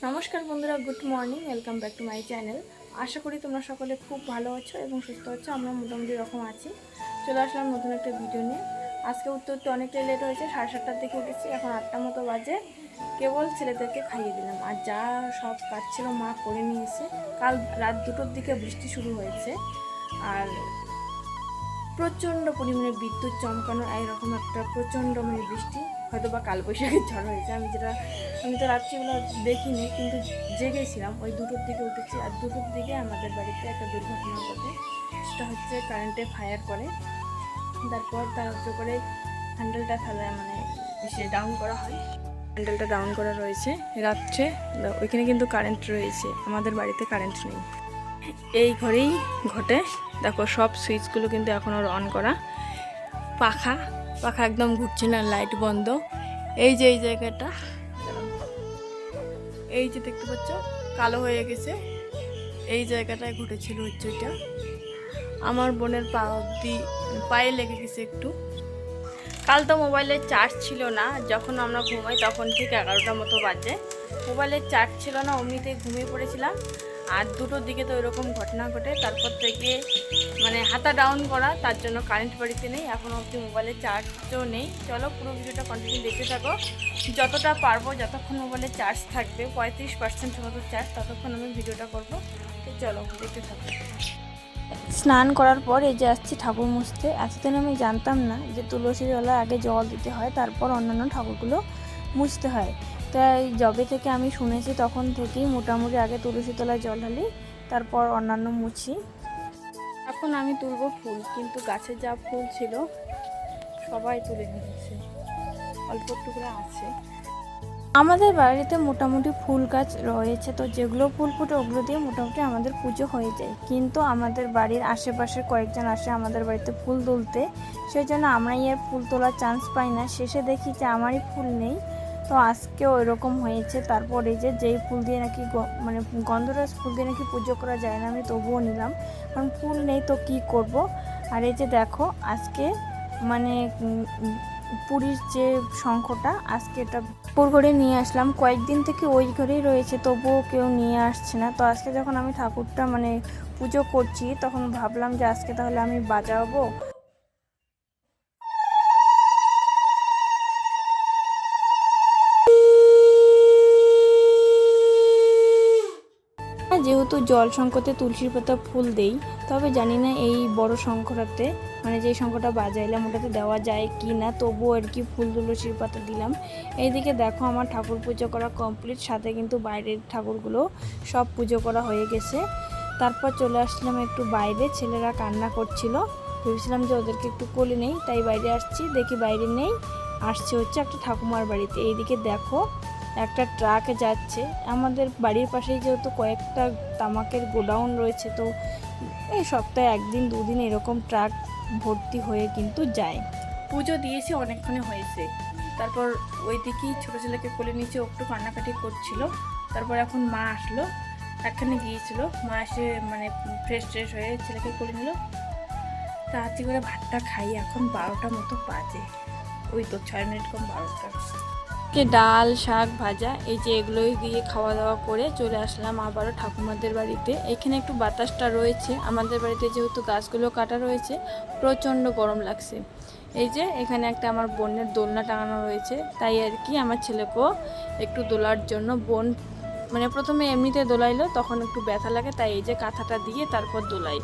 নমস্কার বন্ধুরা, good morning, welcome back to my channel. আশা করি তোমরা সকলে খুব ভালো আছো এবং সুস্থ আছো। আমরা মোটামুটি রকম আছি। চলে আসলাম নতুন একটা ভিডিও নিয়ে। আজকে উঠতে অনেকটাই লেট হয়েছে, 7:30টার দিকে উঠেছি, এখন 8টা মতো বাজে। কেবল ছেলেদেরকে খাইয়ে দিলাম, আর যা সব কাজ ছিল মা করে নিয়েছে। কাল রাত 2টোর দিকে বৃষ্টি শুরু হয়েছে, আর প্রচণ্ড পরিমাণে বিদ্যুৎ চমকানো, এইরকম একটা প্রচণ্ড বৃষ্টি, হয়তো বা কালবৈশাখীর ঝড় হয়েছে। আমি তো রাত্রিবেলা দেখিনি, কিন্তু জেগেছিলাম। ওই 2টোর দিকে উঠেছি, আর 2টোর দিকে আমাদের বাড়িতে একটা দুর্ঘটনা ঘটে। সেটা হচ্ছে কারেন্টে ফায়ার করে, তারপর তাড়াতাড়ি করে হ্যান্ডেলটা ডাউন করা হয়। হ্যান্ডেলটা ডাউন করা রয়েছে রাত্রে, ওইখানে কিন্তু কারেন্ট রয়েছে, আমাদের বাড়িতে কারেন্ট নেই। এই ঘরেই ঘটে। দেখো, সব সুইচগুলো কিন্তু এখন আর অন করা, পাখা একদম ঘুরছে না, লাইট বন্ধ। এই যে এই জায়গাটা, এই যে দেখতে পাচ্ছ কালো হয়ে গেছে, এই জায়গাটায় ঘটেছিল হচ্ছে ওইটা। আমার বোনের পায়ে লেগে গেছে একটু। কাল তো মোবাইলের চার্জ ছিল না, যখন আমরা ঘুমাই তখন ঠিক 11টা মতো বাজে। মোবাইলের চার্জ ছিল না, অমনিতেই ঘুমিয়ে পড়েছিলাম। আর 2টোর দিকে তো এরকম ঘটনা ঘটে, তারপর থেকে হাতা ডাউন করা, তার জন্য কারেন্ট বাড়িতে নেই, এখনও অবধি মোবাইলের চার্জও নেই। চলো পুরো ভিডিওটা কন্টিনিউ দেখতে থাকো, যতটা পারবো, যতক্ষণ মোবাইলের চার্জ থাকবে, 35% মতো চার্জ, ততক্ষণ আমি ভিডিওটা করবো। তো চলো দেখতে থাকো। স্নান করার পর এই যে আসছি ঠাকুর মুছতে। এতদিন আমি জানতাম না যে তুলসী তলায় আগে জল দিতে হয়, তারপর অন্যান্য ঠাকুরগুলো মুছতে হয়। তাই যবে থেকে আমি শুনেছি তখন থেকেই মোটামুটি আগে তুলসী তলায় জল ঢালি, তারপর অন্যান্য মুছি। এখন আমি তুলবো ফুল, কিন্তু গাছের যা ফুল ছিল সবাই তুলে নিয়েছে, অল্প টুকরা আছে। আমাদের বাড়িতে মোটামুটি ফুল গাছ রয়েছে, তো যেগুলো ফুল ফুটে ওগুলো দিয়ে মোটামুটি আমাদের পুজো হয়ে যায়। কিন্তু আমাদের বাড়ির আশেপাশের কয়েকজন আসে আমাদের বাড়িতে ফুল তুলতে, সেই জন্য আমরাই আর ফুল তোলার চান্স পাই না। শেষে দেখি যে আমারই ফুল নেই, তো আজকেও এরকম হয়েছে। তারপর এই যে যেই ফুল দিয়ে নাকি গন্ধরাজ ফুল দিয়ে নাকি পুজো করা যায় না, আমি তবুও নিলাম, কারণ ফুল নেই তো কি করব। আর এই যে দেখো, আজকে পুরীর যে শঙ্খটা, আজকে এটা পুর ঘরে নিয়ে আসলাম। কয়েকদিন থেকে ওই ঘরেই রয়েছে, তবুও কেউ নিয়ে আসছে না। তো আজকে যখন আমি ঠাকুরটা পুজো করছি, তখন ভাবলাম যে আজকে তাহলে আমি বাজাবো। যেহেতু জল শঙ্কতে তুলসীর পাতা ফুল দেই, তবে জানি না এই বড় শঙ্করাতে যেই শঙ্করটা বাজাইলাম ওটাতে দেওয়া যায় কি না, তবুও আর কি ফুল তুলসীর পাতা দিলাম। এইদিকে দেখো আমার ঠাকুর পুজো করা কমপ্লিট, সাথে কিন্তু বাইরের ঠাকুরগুলো সব পুজো করা হয়ে গেছে। তারপর চলে আসলাম একটু বাইরে, ছেলেরা কান্না করছিল, ভেবেছিলাম যে ওদেরকে একটু কোলে নেই, তাই বাইরে আসছি। দেখি বাইরে নেই, আসছে হচ্ছে একটা ঠাকুমার বাড়িতে। এইদিকে দেখো একটা ট্রাক যাচ্ছে। আমাদের বাড়ির পাশেই যেহেতু কয়েকটা তামাকের গোডাউন রয়েছে, তো এই সপ্তাহে 1-2 দিন এরকম ট্রাক ভর্তি হয়ে কিন্তু যায়। পুজো দিয়েছি, অনেকক্ষণে হয়েছে। তারপর ওই দিকেই ছোটো ছেলেকে কোলে নিচে একটু কান্নাকাটি করছিল। তারপর এখন মা আসলো, একখানে গিয়েছিল, মা এসে ফ্রেশ হয়ে ছেলেকে কোলে নিল। তাড়াতাড়ি করে ভাতটা খাই, এখন 12টা মতো বাজে, ওই তো 6 মিনিট কম 12টা। ডাল, শাক, ভাজা, এই যে এগুলোই দিয়ে খাওয়া দাওয়া করে চলে আসলাম আবারও ঠাকুমাদের বাড়িতে। এখানে একটু বাতাসটা রয়েছে, আমাদের বাড়িতে যেহেতু গাছগুলো কাটা রয়েছে, প্রচণ্ড গরম লাগছে। এই যে এখানে একটা আমার বোনের দোলনা টাঙানো রয়েছে, তাই আর কি আমার ছেলেকেও একটু দোলার জন্য বোন প্রথমে এমনিতে দোলাইলো, তখন একটু ব্যথা লাগে, তাই এই যে কাঁথাটা দিয়ে তারপর দোলাই,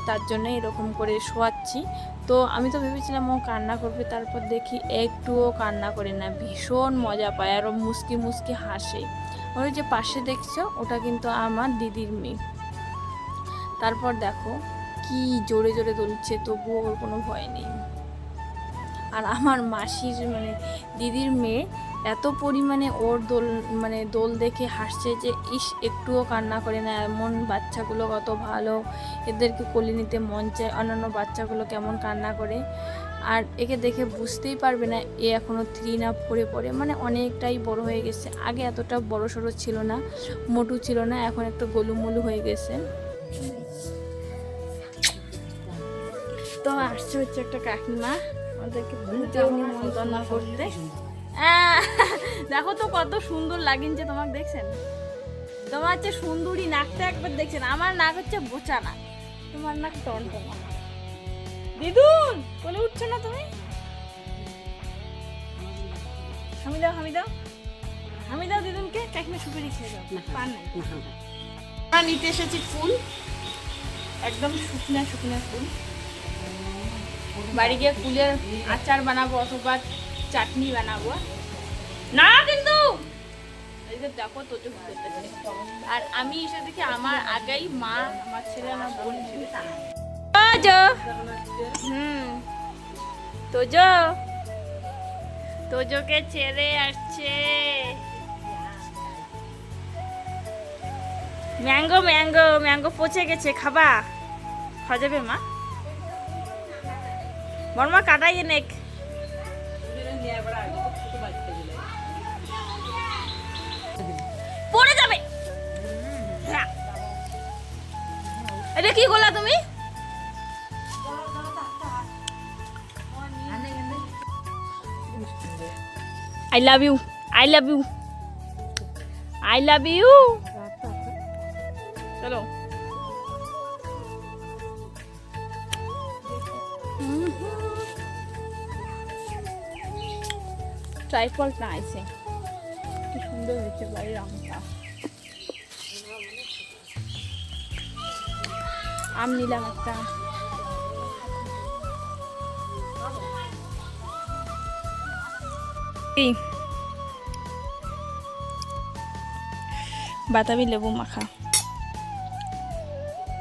তার জন্য এরকম করে শোয়াচ্ছি। তো আমি তো ভেবেছিলাম ও কান্না করবে, তারপর দেখি একটুও কান্না করে না, ভীষণ মজা পায়, আর ও মুস্কি মুস্কি হাসে। ওই যে পাশে দেখছো, ওটা কিন্তু আমার দিদির মেয়ে। তারপর দেখো কি জোরে জোরে দুলছে, তবুও ওর কোনো ভয় নেই। আর আমার মাসির দিদির মেয়ে এত পরিমাণে ওর দোল দেখে হাসছে যে একটুও কান্না করে না। এমন বাচ্চাগুলো কত ভালো, এদেরকে কোলে নিতে মন চায়। অন্যান্য বাচ্চাগুলো কেমন কান্না করে, আর একে দেখে বুঝতেই পারবে না এ এখনও 3 না 4-এ পড়ে, অনেকটাই বড় হয়ে গেছে। আগে এতটা বড় সড়ো ছিল না, মোটু ছিল না, এখন একটু গোলুমোলু হয়ে গেছে। তো আসছে হচ্ছে একটা কাকিমা, আমাদেরকে পুজোও নিমন্ত্রণ করতে। দেখো তো কত সুন্দর লাগিনছে, তোমাকে দেখছেন? তোমার হচ্ছে সুন্দরী নাকটা একবার দেখছেন, আমার নাক হচ্ছে বোচা নাক, তোমার নাক টনটনা। দিদুন বলে উঠছো না তুমি? হামি দাও হামি দাও হামি দাও দিদুনকে, কাকিমা সুপারি খেয়ে দাও, পান নাই। আমরা নিতে এসেছি ফুল, একদম শুকনা শুকনা ফুল। বাড়ি গিয়ে ফুলের আচার বানাবো অথবা চাটনি বানাবো না, কিন্তু দেখো তো আর আমি এসে দেখি আমার আগেই মা, আমার ছেলে, আমার বোন তোজোকে ছেড়ে আসছে। ম্যাঙ্গো ম্যাঙ্গো ম্যাঙ্গো পচে গেছে, খাবা? খাওয়া যাবে মা? বর্মা কাটাই নেক। পড়ে যাবে। এটা কি করলা তুমি? I love you. I love you. I love you. চলো। ট্রাইপল না আছে, কি সুন্দর হয়েছে বাড়ির আমটা। আম নিলাম একটা। বাতাবি লেবু মাখা।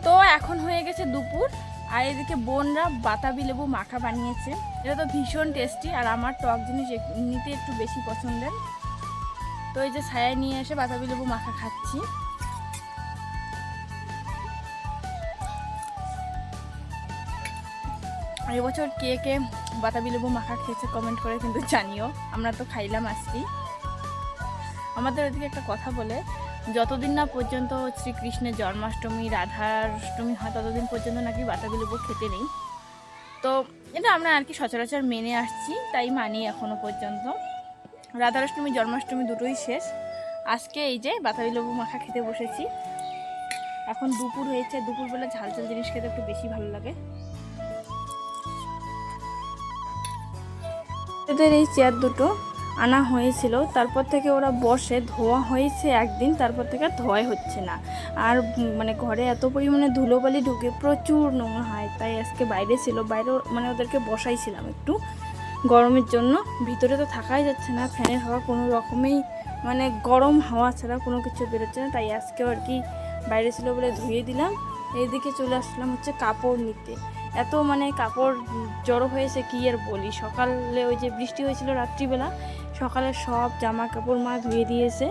তো এখন হয়ে গেছে দুপুর, আর এদিকে বোনরা বাতাবি লেবু মাখা বানিয়েছে। এটা তো ভীষণ টেস্টি, আর আমার টক জিনিস নিতে একটু বেশি পছন্দের। তো এই যে ছায়া নিয়ে এসে বাতাবি লেবু মাখা খাচ্ছি। এবছর কে কে বাতাবি লেবু মাখা খেয়েছে কমেন্ট করে কিন্তু জানিও। আমরা তো খাইলাম আজকে। আমাদের ওদিকে একটা কথা বলে, যতদিন না পর্যন্ত শ্রীকৃষ্ণের জন্মাষ্টমী রাধাষ্টমী হয় ততদিন পর্যন্ত নাকি বাতাবি লেবু খেতে নেই। তো এটা আমরা আর কি সচরাচর মেনে আসছি, তাই মানি এখনো পর্যন্ত। রাধাষ্টমী জন্মাষ্টমী দুটোই শেষ, আজকে এই যে বাতাবি লেবু মাখা খেতে বসেছি। এখন দুপুর হয়েছে, দুপুরবেলা ঝাল ঝাল জিনিস খেতে একটু বেশি ভালো লাগে। এদের এই চেয়ার দুটো আনা হয়েছিল, তারপর থেকে ওরা বসে, ধোয়া হয়েছে একদিন, তারপর থেকে ধোয়াই হচ্ছে না। আর মানে ঘরে এত পরিমাণে ধুলোবালি ঢুকে প্রচুর নোংরা হয়, তাই আজকে বাইরে ছিল, বাইরে মানে ওদেরকে বসাইছিলাম একটু গরমের জন্য। ভিতরে তো থাকাই যাচ্ছে না, ফ্যানের হাওয়া কোনো রকমেই মানে গরম হাওয়া ছাড়া কোনো কিছু বেরোচ্ছে না, তাই আজকেও আর কি বাইরে ছিল বলে ধুয়ে দিলাম। এইদিকে চলে আসলাম হচ্ছে কাপড় নিতে। এত মানে কাপড় জড়ো হয়েছে কি আর বলি। সকালে ওই যে বৃষ্টি হয়েছিল রাত্রিবেলা, সকালে সব জামা কাপড় মা ধুয়ে দিয়েছে,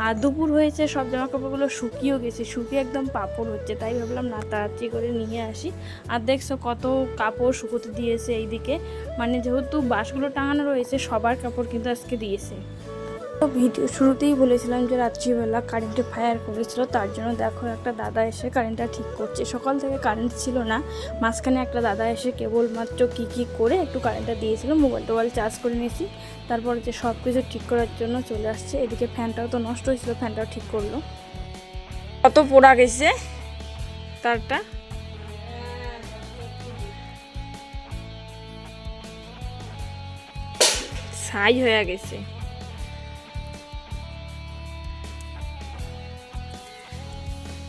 আর দুপুর হয়েছে সব জামা কাপড়গুলো শুকিয়েও গেছে, শুকিয়ে একদম পাপড় হচ্ছে। তাই ভাবলাম না তাড়াতাড়ি করে নিয়ে আসি। আর দেখছো কত কাপড় শুকোতে দিয়েছে এইদিকে, মানে যেহেতু বাসগুলো টাঙানো রয়েছে সবার কাপড় কিন্তু আজকে দিয়েছে। তো ভিডিও শুরুতেই বলেছিলাম যে রাত্রিবেলা কারেন্টে ফায়ার করেছিল, তার জন্য দেখো একটা দাদা এসে কারেন্টটা ঠিক করছে। সকাল থেকে কারেন্ট ছিল না, মাঝখানে একটা দাদা এসে কেবলমাত্র কী করে একটু কারেন্টটা দিয়েছিল। মোবাইল চার্জ করে নিয়েছি, তারপর যে সব কিছু ঠিক করার জন্য চলে আসছে। এদিকে ফ্যানটাও তো নষ্ট হয়েছিল, ফ্যানটাও ঠিক করলো। কত পোড়া গেছে তারটা। ছাই হয়ে গেছে।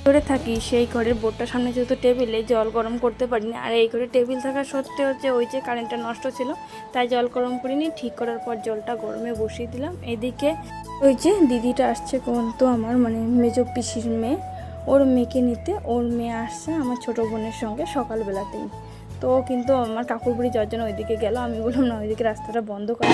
ঘরে থাকি, সেই ঘরের বোর্ডটার সামনে যেহেতু টেবিলে জল গরম করতে পারিনি, আর এই ঘরে টেবিল থাকা সত্ত্বেও হচ্ছে ওই যে কারেন্টটা নষ্ট ছিল, তাই জল গরম করিনি। ঠিক করার পর জলটা গরমে বসিয়ে দিলাম। এদিকে ওই যে দিদিটা আসছে, তো আমার মানে মেজো পিসির মেয়ে, ওর মেয়েকে নিতে। ওর মেয়ে আসছে আমার ছোটো বোনের সঙ্গে সকালবেলাতেই। তো কিন্তু আমার কাকুর বাড়ি যাওয়ার জন্য ওইদিকে গেল। আমি বললাম না, ওইদিকে রাস্তাটা বন্ধ করে।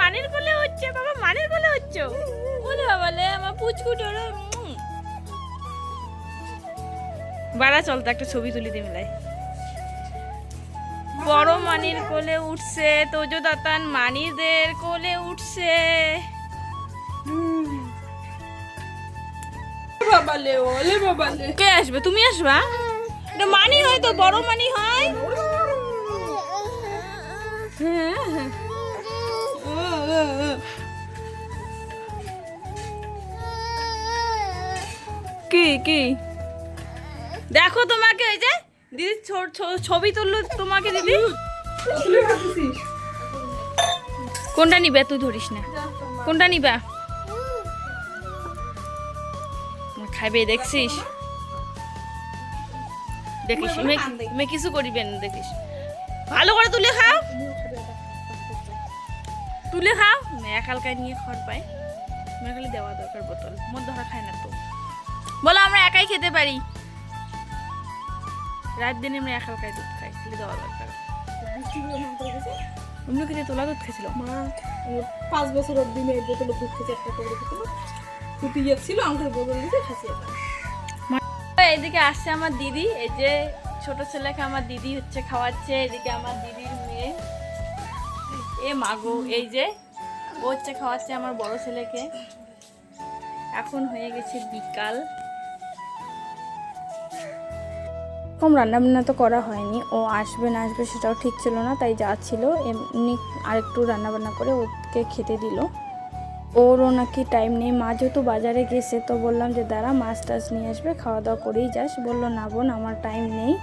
মানির কোলে হচ্ছে বাড়া চলতো একটা ছবি তুলি দিয়ে মেলায়। বড় মানির কোলে উঠছে, তোজো দাতান মানিদের কোলে উঠছে। বাবালে ওলে বাবালে, কে আসবে? তুমি আসবা? এটা মানি হয় তো, বড় মানি হয়। কি কি দেখো তোমাকে, এই যে দিদি ছবি তুললো তোমাকে দিদি। কোনটা নিবে? তুই ধরিস না, কোনটা নিবা? খাইবে দেখছিস, দেখিস মে কিছু করিবেন, দেখিস ভালো করে তুলে খাও, তুলে খাও। এক হালকায় নিয়ে খড় পায়, খালি দেওয়া দরকার বোতল, মধ্যে ধরা খায় না তো। বলো আমরা একাই খেতে পারি, রাত দিনে আমরা এক হালকায় দুধ খাই, খালি দেওয়া দরকার। অন্য খেতে তোলা দুধ খেয়েছিল মা 5 বছর অব্দি মেয়ের বোতলে দুধ খেতে একটা করে দিত, ফুটিয়ে ছিল আমাকে বোতল দিতে খাসিয়ে দেয়। এইদিকে আসছে আমার দিদি, এই যে ছোট ছেলেকে আমার দিদি হচ্ছে খাওয়াচ্ছে। এদিকে আমার দিদির মেয়ে, এ মাগো, এই যে ও হচ্ছে খাওয়াচ্ছে আমার বড় ছেলেকে। এখন হয়ে গেছে বিকাল। কম রান্না বান্না তো করা হয়নি, ও আসবে না আসবে সেটাও ঠিক ছিল না, তাই যা ছিল এমনি আরেকটু রান্না বান্না করে ওকে খেতে দিল। ওরও নাকি টাইম নেই, মা যেহেতু বাজারে গেছে তো বললাম যে দাঁড়া মাছ টাছ নিয়ে আসবে, খাওয়া দাওয়া করেই যাস। বললো না বোন আমার টাইম নেই,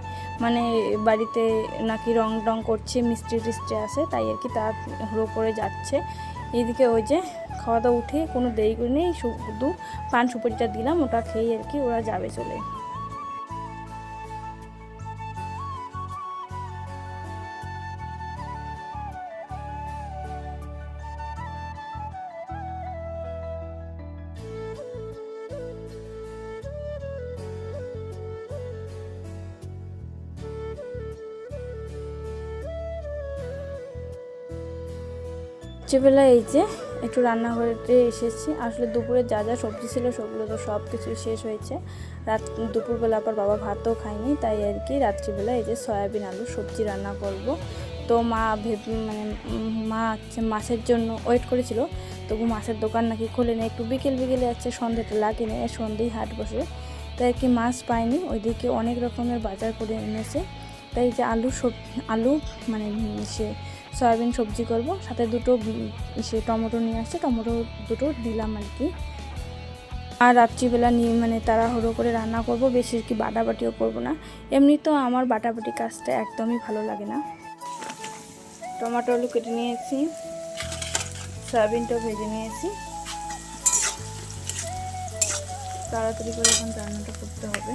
মানে বাড়িতে নাকি রং টং করছে, মিস্ত্রি টিস্ত্রি আছে, তাই আর কি তাড়াহুড়ো করে যাচ্ছে। এইদিকে ওই যে খাওয়া দাওয়া উঠে কোনো দেরি করে নেই, শুধু পান সুপারিটা দিলাম, ওটা খেয়েই আর কি ওরা যাবে চলে। রাত্রিবেলা এই যে একটু রান্নাঘরে এসেছি, আসলে দুপুরে যা যা সবজি ছিল সেগুলো তো সব কিছু শেষ হয়েছে। দুপুরবেলা আবার বাবা ভাতও খায়নি, তাই আর কি রাত্রিবেলা এই যে সয়াবিন আলু সবজি রান্না করব। তো মা মানে মা মাছের জন্য ওয়েট করেছিল, তবু মাছের দোকান নাকি খোলেনি, একটু বিকেলে যাচ্ছে, সন্ধ্যেটা লাগেনি, সন্ধ্যেই হাট বসে, তাই আর কি মাছ পায়নি। ওইদিকে অনেক রকমের বাজার করে এনেছে, তাই যে আলু মানে সে সয়াবিন সবজি করব, সাথে দুটো সে টমেটো নিয়ে আসছে, টমেটো দুটো দিলাম আর কি। আর রাত্রিবেলা মানে তাড়াহুড়ো করে রান্না করব, বেশি কি বাটাবাটিও করব না। এমনি তো আমার বাটাবাটি কাজটা একদমই ভালো লাগে না। টমেটো আলু কেটে নিয়েছি, সয়াবিনটাও ভেজে নিয়েছি, তাড়াতাড়ি করে এখন রান্নাটা করতে হবে।